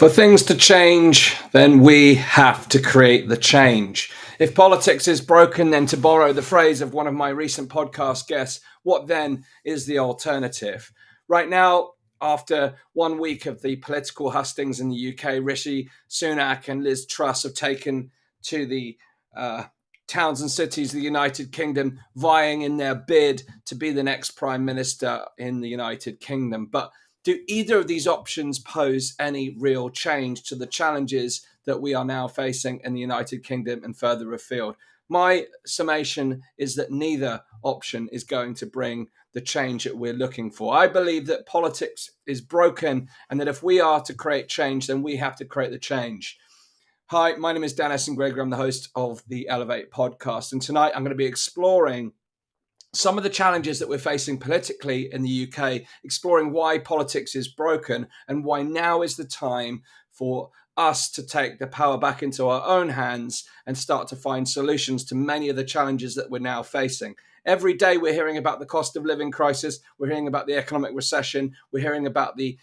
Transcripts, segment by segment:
For things to change, then we have to create the change. If politics is broken, then to borrow the phrase of one of my recent podcast guests, what then is the alternative? Right now, after 1 week of the political hustings in the UK, Rishi, Sunak and Liz Truss have taken to the towns and cities of the United Kingdom, vying in their bid to be the next Prime Minister in the United Kingdom. But do either of these options pose any real change to the challenges that we are now facing in the United Kingdom and further afield? My summation is that neither option is going to bring the change that we're looking for. I believe that politics is broken and that if we are to create change, then we have to create the change. Hi, my name is Astin-Gregory. I'm the host of the Elevate podcast. And tonight I'm going to be exploring some of the challenges that we're facing politically in the UK, exploring why politics is broken and why now is the time for us to take the power back into our own hands and start to find solutions to many of the challenges that we're now facing. Every day we're hearing about the cost of living crisis, we're hearing about the economic recession, we're hearing about the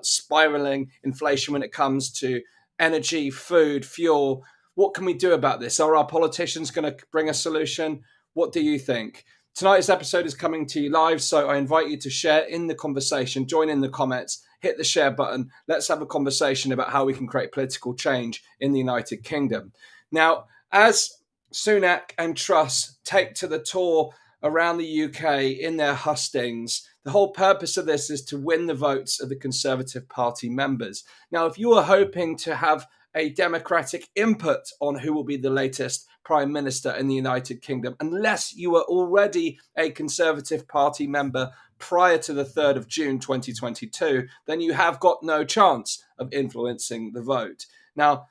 spiraling inflation when it comes to energy, food, fuel. What can we do about this? Are our politicians going to bring a solution? What do you think? Tonight's episode is coming to you live, so I invite you to share in the conversation, join in the comments, hit the share button. Let's have a conversation about how we can create political change in the United Kingdom. Now, as Sunak and Truss take to the tour around the UK in their hustings, the whole purpose of this is to win the votes of the Conservative Party members. Now, if you are hoping to have a democratic input on who will be the latest Prime Minister in the United Kingdom, unless you were already a Conservative Party member prior to the 3rd of June 2022, then you have got no chance of influencing the vote. Now,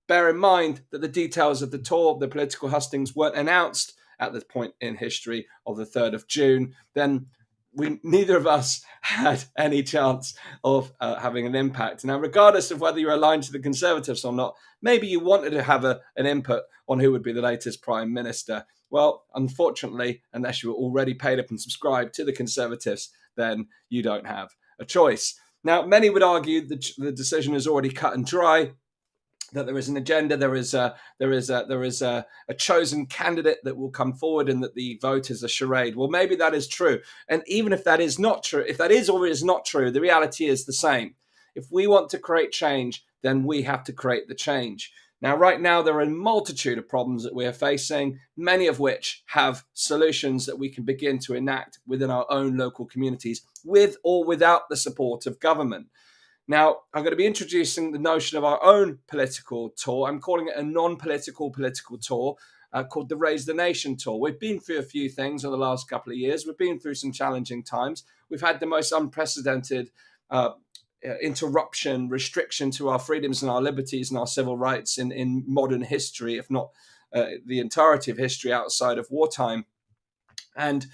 bear in mind that the details of the tour, the political hustings, weren't announced at the point in history of the 3rd of June. Then neither of us had any chance of having an impact. Now, regardless of whether you're aligned to the Conservatives or not, maybe you wanted to have an input on who would be the latest Prime Minister. Well, unfortunately, unless you were already paid up and subscribed to the Conservatives, then you don't have a choice. Now, many would argue that the decision is already cut and dry, that there is an agenda, there is a chosen candidate that will come forward, and that the vote is a charade. Well, maybe that is true, and even if that is not true, if that is or is not true, the reality is the same. If we want to create change, then we have to create the change. Now, right now, there are a multitude of problems that we are facing, many of which have solutions that we can begin to enact within our own local communities, with or without the support of government. Now, I'm going to be introducing the notion of our own political tour. I'm calling it a non-political political tour called the Raise the Nation tour. We've been through a few things in the last couple of years. We've been through some challenging times. We've had the most unprecedented interruption, restriction to our freedoms and our liberties and our civil rights in modern history, if not the entirety of history outside of wartime. And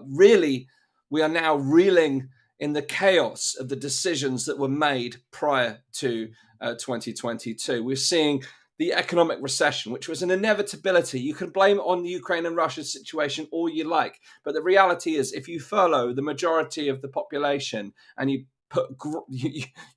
really, we are now reeling in the chaos of the decisions that were made prior to 2022. We're seeing the economic recession, which was an inevitability. You can blame it on the Ukraine and Russia situation all you like, but the reality is if you furlough the majority of the population and you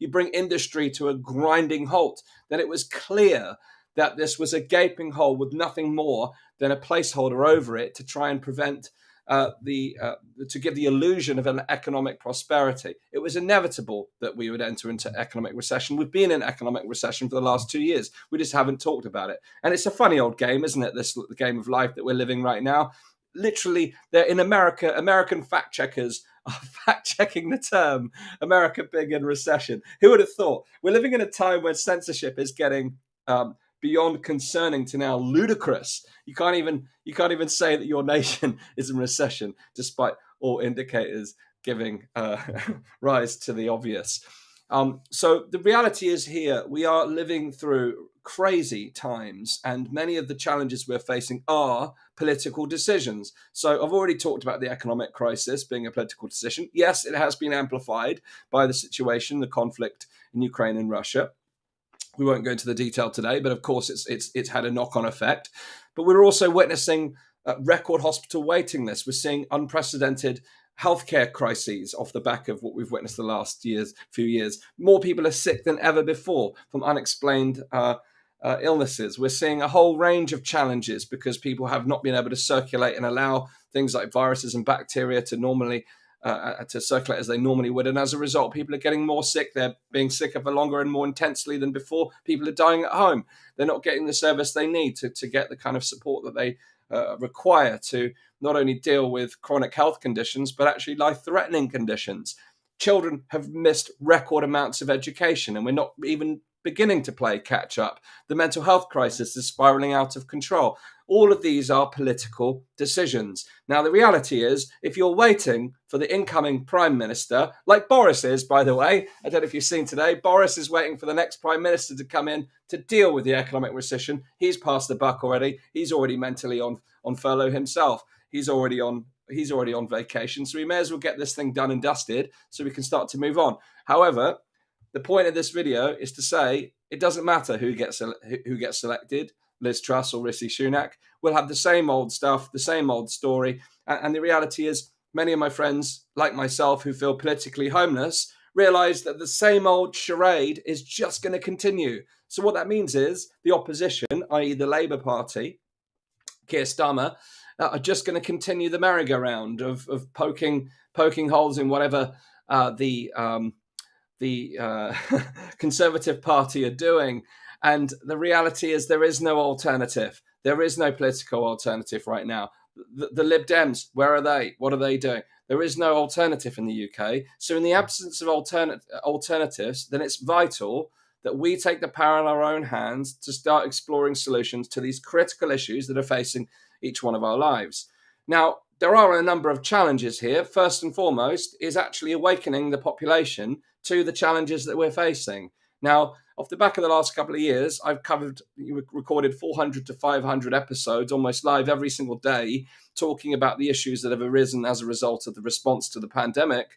bring industry to a grinding halt, then it was clear that this was a gaping hole with nothing more than a placeholder over it to try and prevent to give the illusion of an economic prosperity. It was inevitable that we would enter into economic recession. We've been in economic recession for the last 2 years. We just haven't talked about it. And it's a funny old game, isn't it? This the game of life that we're living right now. Literally, they're in America. American fact checkers are fact checking the term "America being in recession." Who would have thought? We're living in a time where censorship is getting beyond concerning to now ludicrous. You can't even say that your nation is in recession, despite all indicators giving rise to the obvious. So the reality is here, we are living through crazy times, and many of the challenges we're facing are political decisions. So I've already talked about the economic crisis being a political decision. Yes, it has been amplified by the situation, the conflict in Ukraine and Russia. We won't go into the detail today, but of course it's had a knock-on effect. But we're also witnessing record hospital waiting lists. We're seeing unprecedented healthcare crises off the back of what we've witnessed the last few years. More people are sick than ever before from unexplained illnesses. We're seeing a whole range of challenges because people have not been able to circulate and allow things like viruses and bacteria to normally to circulate as they normally would. And as a result, people are getting more sick. They're being sicker for longer and more intensely than before. People are dying at home. They're not getting the service they need to get the kind of support that they require to not only deal with chronic health conditions, but actually life-threatening conditions. Children have missed record amounts of education, and we're not even beginning to play catch up. The mental health crisis is spiraling out of control. All of these are political decisions. Now, the reality is, if you're waiting for the incoming prime minister, like Boris is, by the way, I don't know if you've seen today, Boris is waiting for the next prime minister to come in to deal with the economic recession. He's passed the buck already. He's already mentally on furlough himself. He's already on vacation. So we may as well get this thing done and dusted so we can start to move on. However, the point of this video is to say it doesn't matter who gets selected, Liz Truss or Rishi Sunak. We'll have the same old stuff, the same old story. And the reality is many of my friends, like myself, who feel politically homeless, realise that the same old charade is just going to continue. So what that means is the opposition, i.e. the Labour Party, Keir Starmer, are just going to continue the merry-go-round of poking holes in whatever the Conservative Party are doing. And the reality is there is no alternative. There is no political alternative right now. The Lib Dems, where are they? What are they doing? There is no alternative in the UK. So in the absence of alternatives, then it's vital that we take the power in our own hands to start exploring solutions to these critical issues that are facing each one of our lives. Now, there are a number of challenges here. First and foremost is actually awakening the population to the challenges that we're facing. Now, off the back of the last couple of years, I've recorded 400 to 500 episodes, almost live every single day, talking about the issues that have arisen as a result of the response to the pandemic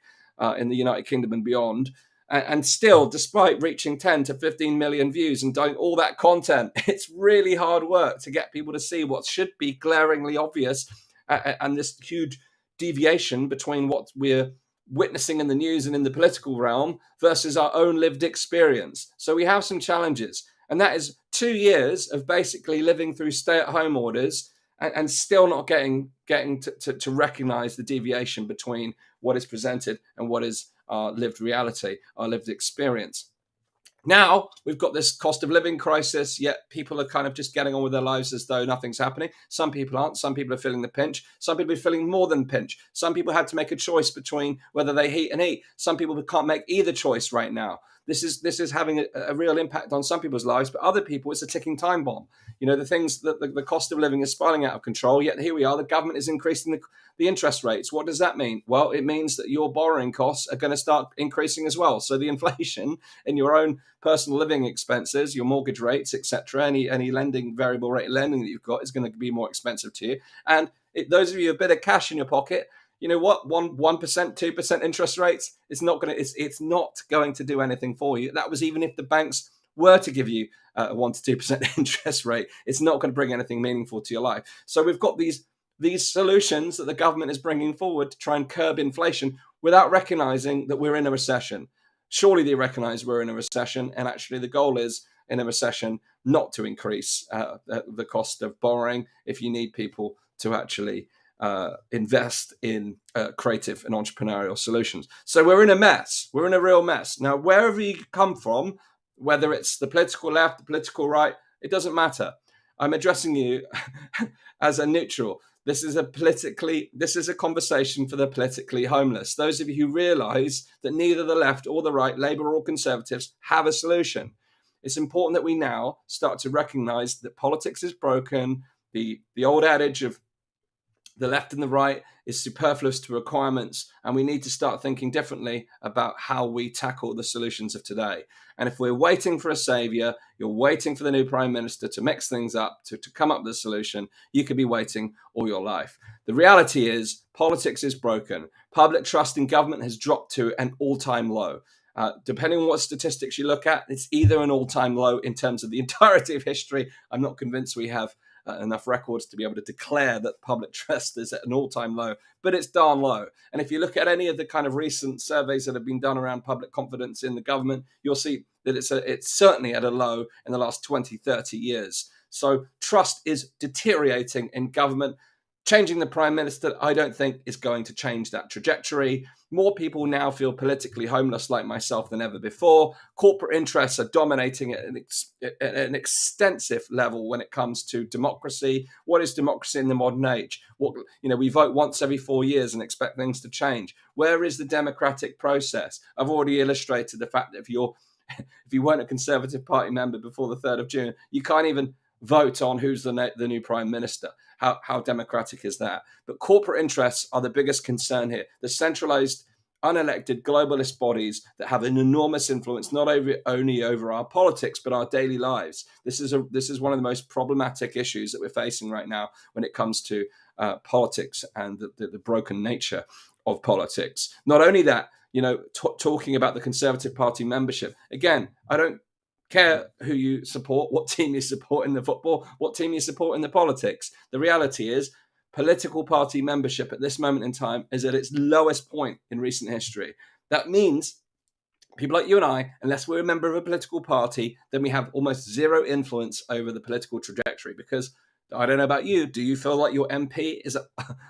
in the United Kingdom and beyond. And still, despite reaching 10 to 15 million views and doing all that content, it's really hard work to get people to see what should be glaringly obvious and this huge deviation between what we're witnessing in the news and in the political realm versus our own lived experience. So we have some challenges, and that is 2 years of basically living through stay-at-home orders and still not getting to recognize the deviation between what is presented and what is our lived reality, our lived experience. Now we've got this cost of living crisis, yet people are kind of just getting on with their lives as though nothing's happening. Some people aren't. Some people are feeling the pinch. Some people are feeling more than pinch. Some people had to make a choice between whether they heat and eat. Some people can't make either choice right now. This is having a real impact on some people's lives, but other people, it's a ticking time bomb. You know, the things that the cost of living is spiraling out of control, yet here we are, the government is increasing the interest rates. What does that mean? Well, it means that your borrowing costs are going to start increasing as well. So the inflation in your own personal living expenses, your mortgage rates, etc., any lending, variable rate lending that you've got is going to be more expensive to you. And those of you with a bit of cash in your pocket, you know what? 1%, 2% interest rates, it's not going to do anything for you. That was even if the banks were to give you a 1 to 2% interest rate, it's not going to bring anything meaningful to your life. So we've got these solutions that the government is bringing forward to try and curb inflation without recognizing that we're in a recession. Surely they recognize we're in a recession, and actually the goal is in a recession not to increase the cost of borrowing if you need people to actually invest in creative and entrepreneurial solutions. So we're in a mess. We're in a real mess. Now, wherever you come from, whether it's the political left, the political right, it doesn't matter. I'm addressing you as a neutral. This is a conversation for the politically homeless. Those of you who realise that neither the left or the right, Labour or Conservatives, have a solution. It's important that we now start to recognise that politics is broken. The old adage of the left and the right is superfluous to requirements, and we need to start thinking differently about how we tackle the solutions of today. And if we're waiting for a saviour, you're waiting for the new Prime Minister to mix things up, to come up with a solution, you could be waiting all your life. The reality is politics is broken. Public trust in government has dropped to an all-time low. Depending on what statistics you look at, it's either an all-time low in terms of the entirety of history. I'm not convinced we have enough records to be able to declare that public trust is at an all-time low, but it's darn low. And if you look at any of the kind of recent surveys that have been done around public confidence in the government, you'll see that it's certainly at a low in the last 20, 30 years. So trust is deteriorating in government. Changing the Prime Minister, I don't think, is going to change that trajectory. More people now feel politically homeless like myself than ever before. Corporate interests are dominating at an extensive level when it comes to democracy. What is democracy in the modern age? We vote once every 4 years and expect things to change. Where is the democratic process? I've already illustrated the fact that if you weren't a Conservative Party member before the 3rd of June, you can't even vote on who's the new Prime Minister. How democratic is that? But corporate interests are the biggest concern here. The centralized, unelected globalist bodies that have an enormous influence, not only over our politics, but our daily lives. This is one of the most problematic issues that we're facing right now when it comes to politics and the broken nature of politics. Not only that, talking about the Conservative Party membership, again, I don't care who you support, what team you support in the football, what team you support in the politics. The reality is political party membership at this moment in time is at its lowest point in recent history. That means people like you and I, unless we're a member of a political party, then we have almost zero influence over the political trajectory. Because I don't know about you, do you feel like your MP is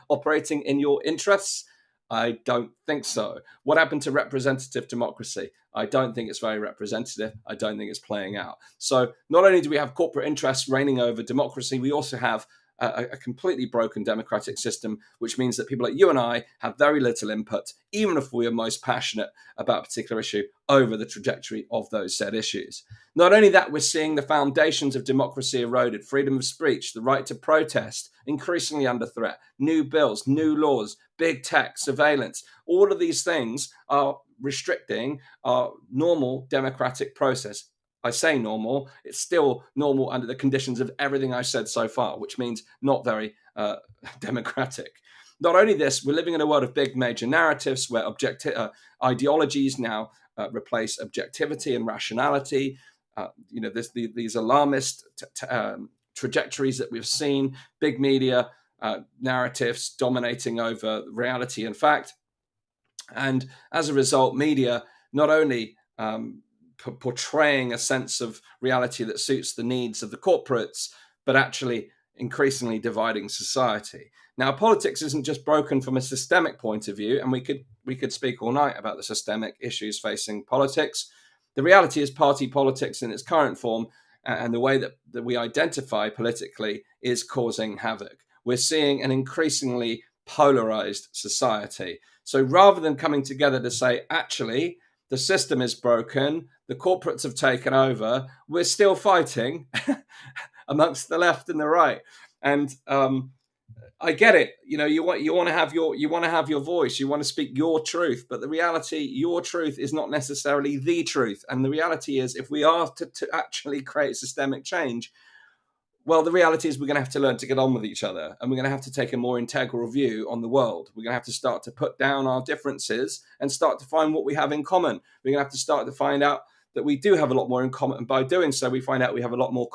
operating in your interests? I don't think so. What happened to representative democracy? I don't think it's very representative. I don't think it's playing out. So not only do we have corporate interests reigning over democracy, we also have a completely broken democratic system, which means that people like you and I have very little input, even if we are most passionate about a particular issue, over the trajectory of those said issues. Not only that, we're seeing the foundations of democracy eroded, freedom of speech, the right to protest, increasingly under threat, new bills, new laws, big tech, surveillance. All of these things are restricting our normal democratic process. I say normal, it's still normal under the conditions of everything I've said so far, which means not very democratic. Not only this, we're living in a world of big major narratives where ideologies now replace objectivity and rationality. These alarmist trajectories that we've seen, big media narratives dominating over reality and fact. And as a result, media not only portraying a sense of reality that suits the needs of the corporates, but actually increasingly dividing society. Now, politics isn't just broken from a systemic point of view, and we could speak all night about the systemic issues facing politics. The reality is party politics in its current form and the way that we identify politically is causing havoc. We're seeing an increasingly polarized society. So rather than coming together to say, actually, the system is broken, the corporates have taken over, we're still fighting amongst the left and the right. And I get it. You want to have your voice, you want to speak your truth, but the reality, your truth is not necessarily the truth. And the reality is, if we are to actually create systemic change, well, the reality is we're going to have to learn to get on with each other, and we're going to have to take a more integral view on the world. We're going to have to start to put down our differences and start to find what we have in common. We're going to have to start to find out that we do have a lot more in common. And by doing so, we find out we have a lot more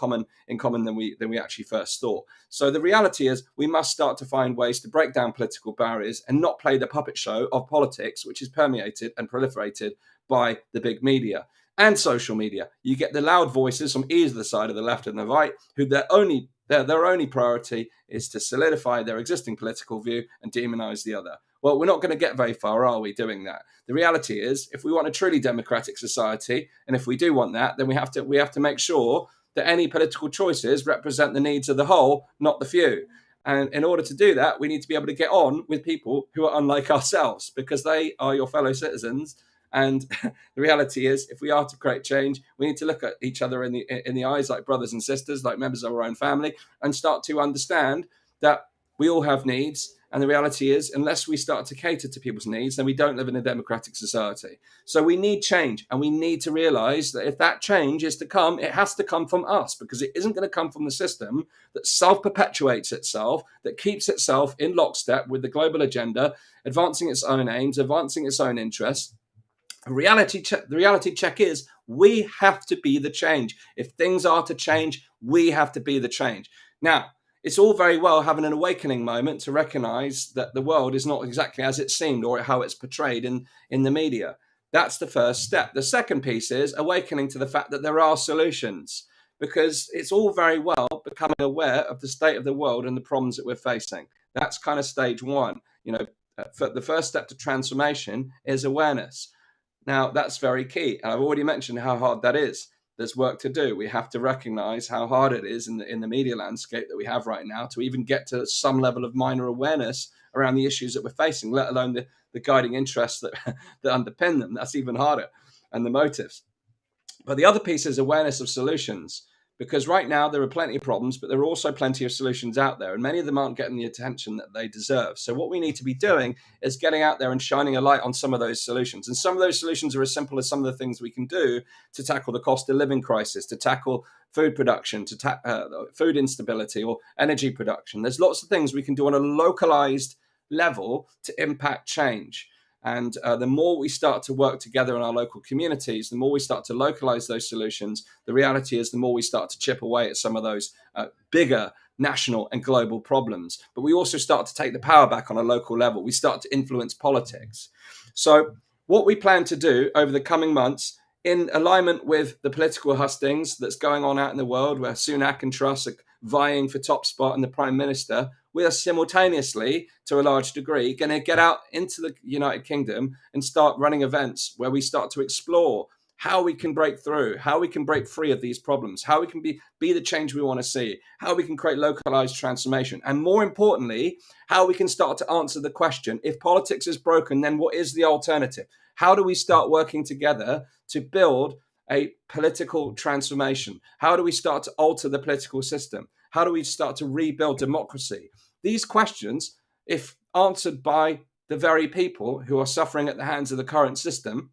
in common than we actually first thought. So the reality is we must start to find ways to break down political barriers and not play the puppet show of politics, which is permeated and proliferated by the big media and social media. You get the loud voices from either side of the left and the right, who their only priority is to solidify their existing political view and demonize the other. Well, we're not going to get very far, are we, doing that? The reality is, if we want a truly democratic society, and if we do want that, then we have to make sure that any political choices represent the needs of the whole, not the few. And in order to do that, we need to be able to get on with people who are unlike ourselves, because they are your fellow citizens. And the reality is, if we are to create change, we need to look at each other in the eyes like brothers and sisters, like members of our own family, and start to understand that we all have needs. And the reality is, unless we start to cater to people's needs, then we don't live in a democratic society. So we need change, and we need to realize that if that change is to come, it has to come from us, because it isn't going to come from the system that self-perpetuates itself, that keeps itself in lockstep with the global agenda, advancing its own aims, advancing its own interests. The reality check is we have to be the change. If things are to change, we have to be the change. Now, it's all very well having an awakening moment to recognize that the world is not exactly as it seemed or how it's portrayed in the media. That's the first step. The second piece is awakening to the fact that there are solutions, because it's all very well becoming aware of the state of the world and the problems that we're facing. That's kind of stage one. The first step to transformation is awareness. Now, that's very key. And I've already mentioned how hard that is. There's work to do. We have to recognize how hard it is in the media landscape that we have right now to even get to some level of minor awareness around the issues that we're facing, let alone the guiding interests that underpin them. That's even harder, and the motives. But the other piece is awareness of solutions, because right now there are plenty of problems, but there are also plenty of solutions out there, and many of them aren't getting the attention that they deserve. So what we need to be doing is getting out there and shining a light on some of those solutions. And some of those solutions are as simple as some of the things we can do to tackle the cost of living crisis, to tackle food production, to food instability or energy production. There's lots of things we can do on a localized level to impact change. And the more we start to work together in our local communities, the more we start to localize those solutions, the reality is the more we start to chip away at some of those bigger national and global problems. But we also start to take the power back on a local level. We start to influence politics. So what we plan to do over the coming months, in alignment with the political hustings that's going on out in the world, where Sunak and Truss are vying for top spot in the Prime Minister, we are simultaneously, to a large degree, going to get out into the United Kingdom and start running events where we start to explore how we can break through, how we can break free of these problems, how we can be the change we want to see, how we can create localized transformation, and more importantly, how we can start to answer the question, if politics is broken, then what is the alternative? How do we start working together to build a political transformation? How do we start to alter the political system? How do we start to rebuild democracy? These questions, if answered by the very people who are suffering at the hands of the current system,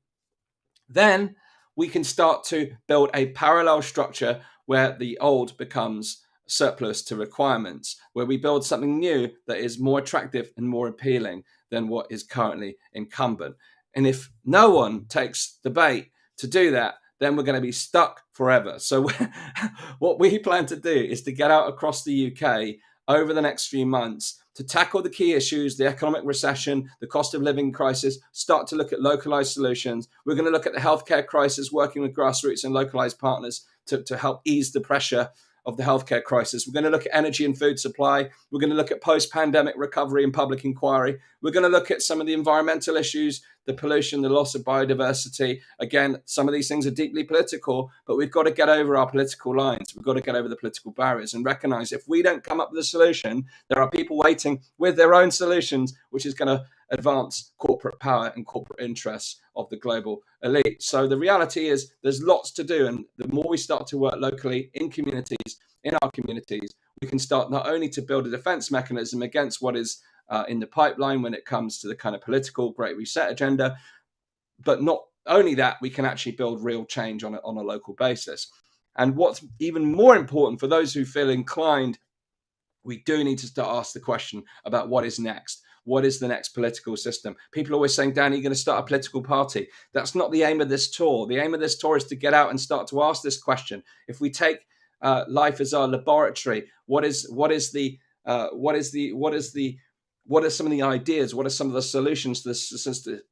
then we can start to build a parallel structure where the old becomes surplus to requirements, where we build something new that is more attractive and more appealing than what is currently incumbent. And if no one takes the bait to do that, then we're going to be stuck forever. So what we plan to do is to get out across the UK over the next few months to tackle the key issues, the economic recession, the cost of living crisis, start to look at localized solutions. We're going to look at the healthcare crisis, working with grassroots and localized partners to help ease the pressure of the healthcare crisis. We're going to look at energy and food supply. We're going to look at post-pandemic recovery and public inquiry. We're going to look at some of the environmental issues, the pollution, the loss of biodiversity. Again, some of these things are deeply political, but we've got to get over our political lines. We've got to get over the political barriers and recognize if we don't come up with a solution, there are people waiting with their own solutions, which is going to advance corporate power and corporate interests of the global elite. So the reality is there's lots to do. And the more we start to work locally in communities, in our communities, we can start not only to build a defense mechanism against what is in the pipeline when it comes to the kind of political Great Reset agenda, but not only that, we can actually build real change on a local basis. And what's even more important for those who feel inclined, we do need to start ask the question about what is next. What is the next political system? People are always saying, Danny, you're going to start a political party. That's not the aim of this tour. The aim of this tour is to get out and start to ask this question. If we take life as our laboratory, what are some of the ideas? What are some of the solutions to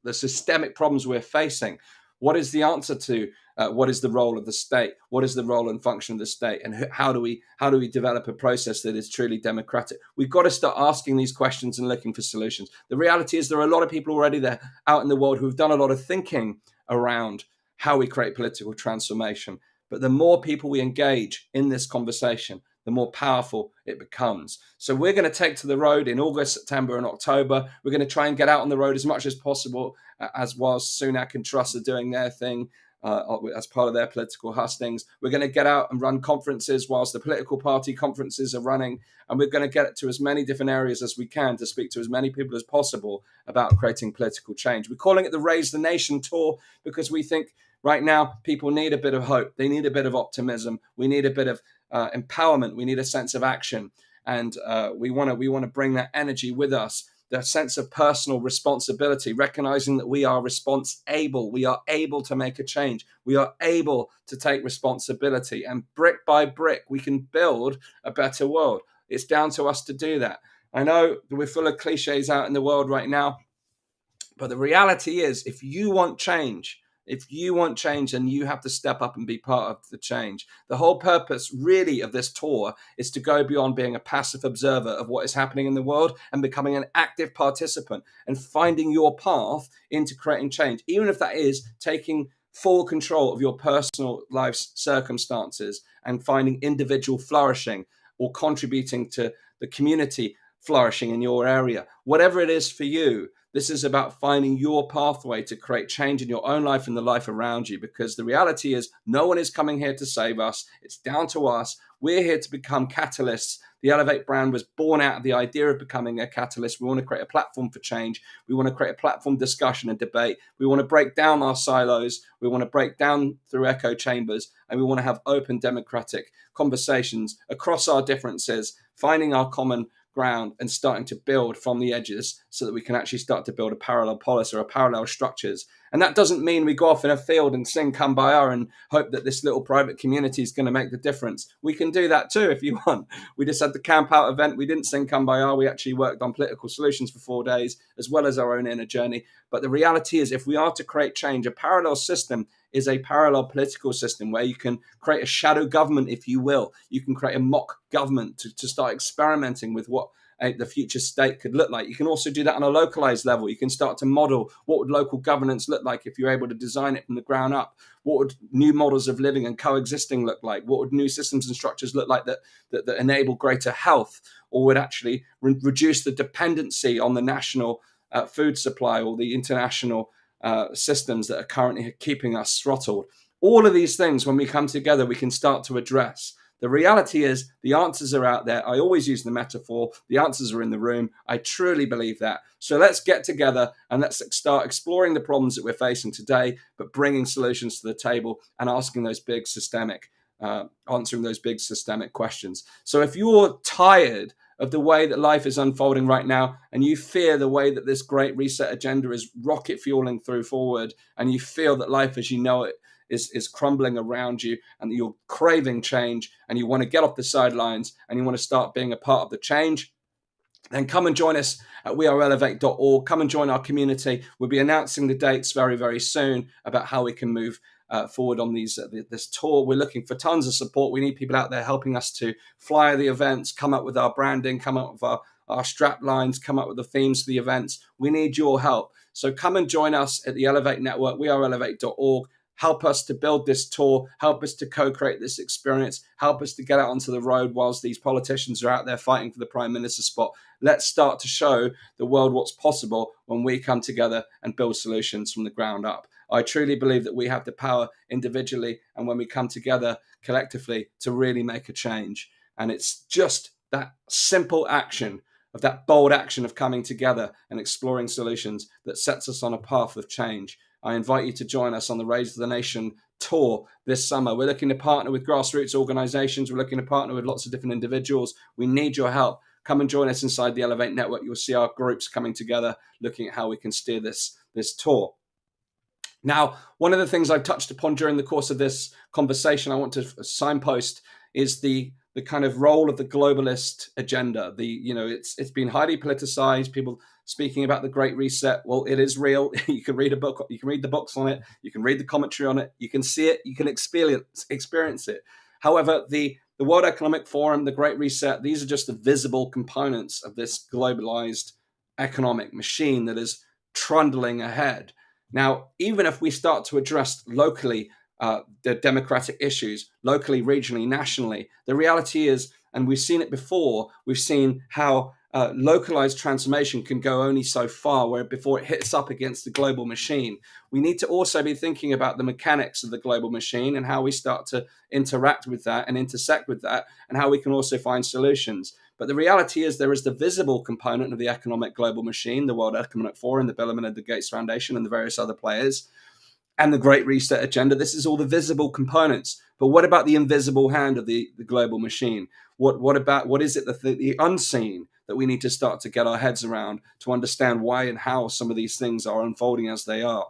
the systemic problems we're facing? What is the answer to what is the role of the state? What is the role and function of the state? And how do we develop a process that is truly democratic? We've got to start asking these questions and looking for solutions. The reality is there are a lot of people already there out in the world who've done a lot of thinking around how we create political transformation. But the more people we engage in this conversation, the more powerful it becomes. So we're going to take to the road in August, September, and October. We're going to try and get out on the road as much as possible, as whilst Sunak and Truss are doing their thing as part of their political hustings. We're going to get out and run conferences whilst the political party conferences are running, and we're going to get to as many different areas as we can to speak to as many people as possible about creating political change. We're calling it the Raise the Nation Tour because we think right now people need a bit of hope. They need a bit of optimism. We need a bit of empowerment. We need a sense of action, and we want to bring that energy with us. The sense of personal responsibility, recognizing that we are response-able. We are able to make a change. We are able to take responsibility, and brick by brick, we can build a better world. It's down to us to do that. I know that we're full of cliches out in the world right now, but the reality is, if you want change, then you have to step up and be part of the change. The whole purpose, really, of this tour is to go beyond being a passive observer of what is happening in the world and becoming an active participant and finding your path into creating change, even if that is taking full control of your personal life's circumstances and finding individual flourishing or contributing to the community flourishing in your area. Whatever it is for you, this is about finding your pathway to create change in your own life and the life around you, because the reality is no one is coming here to save us. It's down to us. We're here to become catalysts. The Elevate brand was born out of the idea of becoming a catalyst. We want to create a platform for change. We want to create a platform discussion and debate. We want to break down our silos. We want to break down through echo chambers, and we want to have open democratic conversations across our differences, finding our common ground and starting to build from the edges so that we can actually start to build a parallel polis or a parallel structures. And that doesn't mean we go off in a field and sing Kumbaya and hope that this little private community is going to make the difference. We can do that too if you want. We just had the Camp Out event. We didn't sing Kumbaya. We actually worked on political solutions for 4 days, as well as our own inner journey. But the reality is, if we are to create change, a parallel system is a parallel political system where you can create a shadow government, if you will. You can create a mock government to start experimenting with what the future state could look like. You can also do that on a localized level. You can start to model what would local governance look like if you're able to design it from the ground up. What would new models of living and coexisting look like? What would new systems and structures look like that enable greater health, or would actually reduce the dependency on the national food supply or the international systems that are currently keeping us throttled? All of these things, when we come together, we can start to address. The reality is the answers are out there. I always use the metaphor. The answers are in the room. I truly believe that. So let's get together and let's start exploring the problems that we're facing today, but bringing solutions to the table and asking those big answering those big systemic questions. So if you're tired of the way that life is unfolding right now, and you fear the way that this great reset agenda is rocket fueling through forward, and you feel that life as you know it is crumbling around you, and that you're craving change, and you want to get off the sidelines, and you want to start being a part of the change, then come and join us at weareelevate.org. Come and join our community. We'll be announcing the dates very, very soon about how we can move forward on this tour. We're looking for tons of support. We need people out there helping us to flyer the events, come up with our branding, come up with our strap lines, come up with the themes for the events. We need your help. So come and join us at the Elevate Network, weareelevate.org. Help us to build this tour, help us to co-create this experience, help us to get out onto the road whilst these politicians are out there fighting for the Prime Minister spot. Let's start to show the world what's possible when we come together and build solutions from the ground up. I truly believe that we have the power individually and when we come together collectively to really make a change. And it's just that simple action, of that bold action of coming together and exploring solutions, that sets us on a path of change. I invite you to join us on the Raise the Nation tour this summer. We're looking to partner with grassroots organizations. We're looking to partner with lots of different individuals. We need your help. Come and join us inside the Elevate Network. You'll see our groups coming together, looking at how we can steer this tour. Now, one of the things I've touched upon during the course of this conversation, I want to signpost, is the kind of role of the globalist agenda. It's been highly politicized. People speaking about the Great Reset. Well, it is real. You can read a book. You can read the books on it. You can read the commentary on it. You can see it. You can experience it. However, the World Economic Forum, the Great Reset, these are just the visible components of this globalized economic machine that is trundling ahead. Now, even if we start to address locally the democratic issues, locally, regionally, nationally, the reality is, and we've seen it before, we've seen how localized transformation can go only so far before it hits up against the global machine. We need to also be thinking about the mechanics of the global machine and how we start to interact with that and intersect with that, and how we can also find solutions. But the reality is there is the visible component of the economic global machine, the World Economic Forum, the Bill and Melinda Gates Foundation, and the various other players, and the Great Reset agenda. This is all the visible components. But what about the invisible hand of the global machine? What is it, the unseen, that we need to start to get our heads around to understand why and how some of these things are unfolding as they are?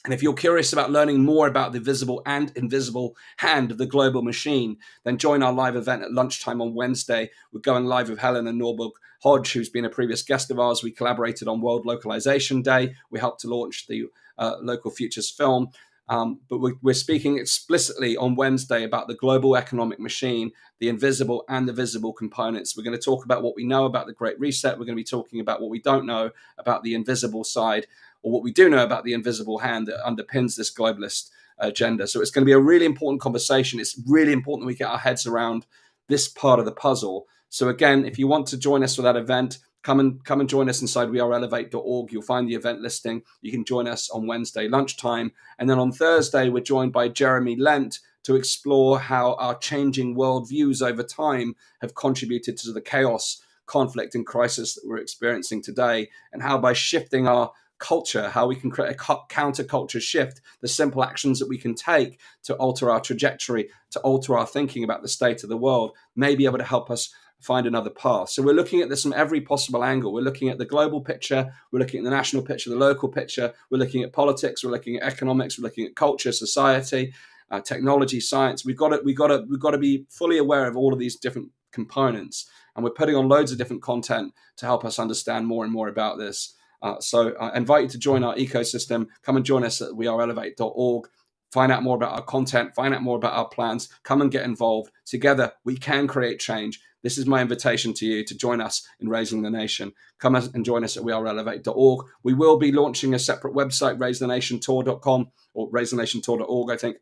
And if you're curious about learning more about the visible and invisible hand of the global machine, then join our live event at lunchtime on Wednesday. We're going live with Helena Norberg Hodge, who's been a previous guest of ours. We collaborated on World Localization Day. We helped to launch the Local Futures film. But we're speaking explicitly on Wednesday about the global economic machine, the invisible and the visible components. We're going to talk about what we know about the Great Reset. We're going to be talking about what we don't know about the invisible side, or what we do know about the invisible hand that underpins this globalist agenda. So it's going to be a really important conversation. It's really important that we get our heads around this part of the puzzle. So again, if you want to join us for that event, come and join us inside weareelevate.org. You'll find the event listing. You can join us on Wednesday lunchtime. And then on Thursday, we're joined by Jeremy Lent to explore how our changing worldviews over time have contributed to the chaos, conflict, and crisis that we're experiencing today, and how by shifting our culture, how we can create a counterculture shift, the simple actions that we can take to alter our trajectory, to alter our thinking about the state of the world, may be able to help us find another path. So we're looking at this from every possible angle. We're looking at the global picture, we're looking at the national picture, the local picture, we're looking at politics, we're looking at economics, we're looking at culture, society, technology, science. We've got to be fully aware of all of these different components, and we're putting on loads of different content to help us understand more and more about this. So I invite you to join our ecosystem. Come and join us at weareelevate.org. Find out more about our content, find out more about our plans, come and get involved. Together, we can create change. This is my invitation to you to join us in Raising the Nation. Come and join us at weareelevate.org. We will be launching a separate website, raisethenationtour.com or raisethenationtour.org, I think.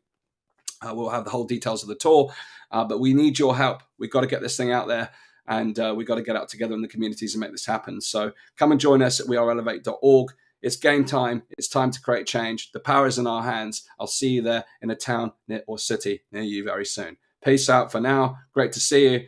We'll have the whole details of the tour, but we need your help. We've got to get this thing out there, and we've got to get out together in the communities and make this happen. So come and join us at weareelevate.org. It's game time. It's time to create change. The power is in our hands. I'll see you there in a town or city near you very soon. Peace out for now. Great to see you.